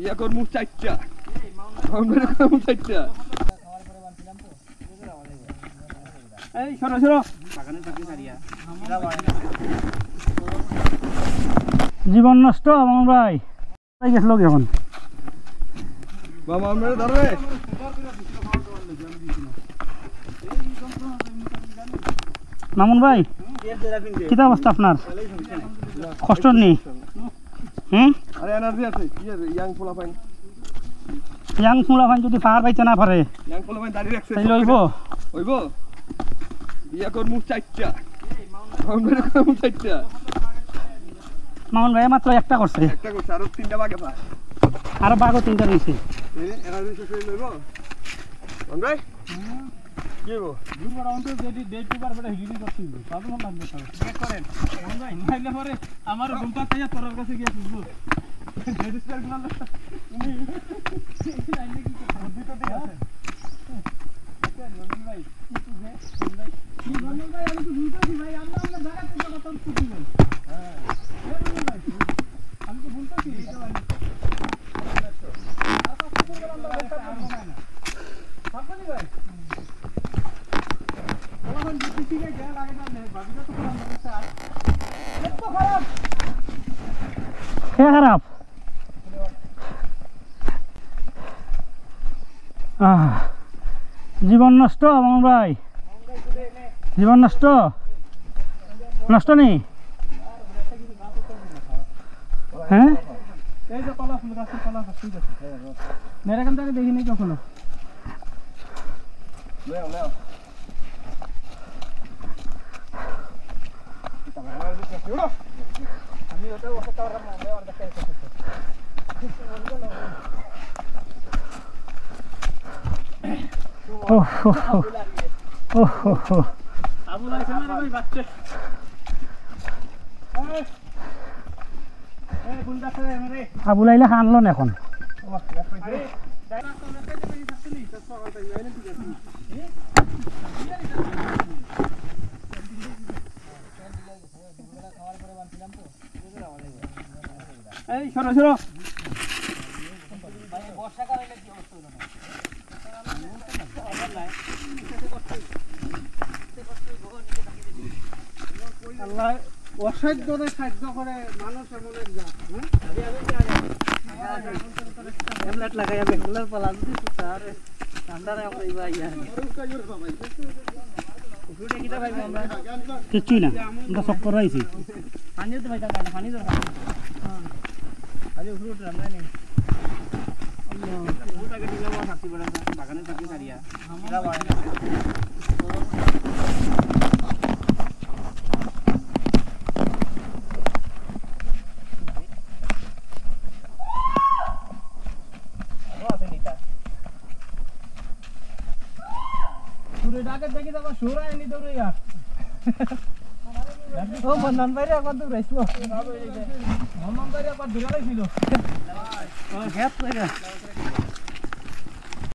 বিয়া করমু চারটা মাউন্ট করমু চারটা এই সরো সরো বাগানে থাকি সারিয়া জীবন নষ্ট মামুন ভাই তাই গেছিল এখন বাবা আমরা ধরবে মামুন ভাই কি অবস্থা আপনার কষ্ট নেই আরে এনার্জি আছে কি ইয়াং পোলা পাইন যদি পাহাড় পাইতে না পারে ইয়াং পোলা পাইন দাঁড়িয়ে রাখছে তাইলে হইব বিয়া করমু চারটা মাউন্ট করমু চারটা মামুন ভাই মাত্র একটা করছে আরো তিনটা বাগে পা আর বাঘও তিনটা রয়েছে এনার্জি শেষ হয়ে লইব মাউন্ট ভাই কি হইব দূর বড় অন্তর যদি ডেট পেপার বড় হিডি করতে হবে তাহলে মন লাগবে স্যার চেক করেন মামুন ভাই নাইলে পরে আমার ঘুমটা তাইয়া তোর কাছে গিয়ে বুঝবো রেজিস্টার গুলো উনি লাইনে কি বুদ্ধি তো ঠিক আছে মামুন ভাই মামুন ভাই আমি তো বুঝতে পারি ভাই আমরা জায়গা থেকে কথা বুঝতে পারি হ্যাঁ মামুন ভাই আমি তো বুঝতে পারি খারাপ জীবন নষ্ট মামুন ভাই জীবন নষ্ট নষ্ট নেই হ্যাঁ এই যে কলা ফুল গাছের কলা ঠিক আছে মেরে এখান থেকে দেখিনি কখনো আমি ওটা ওটা কার না আমি আর দেখতে আবুল আইলে খানলো না এখন এই সরো সরো আল্লাহ অসাধ্যরে সাহায্য করে মানুষ এমন এক জাত হেলমেট লাগাই বেঙ্গলের পালা যদি স্যার ঠান্ডারে আমরা ইবা ইয়া কিছুই না আমরা সব করে আইছি পানি তো ভাই দাদা পানি দরকার হ্যাঁ আরে উপরে উঠলাম না নেই আল্লাহ ওটাকে দিলাম হাতি বড় বাগানে থাকি সারিয়া আমরা বাগানে দেখি তো সুরাই নি দৌড়ে ইয়া ও বন্ধন বাইরে একবার দৌড়াইছিল বন্ধন বাইরে একবার দৌড়াইছিল ও হেড কইরা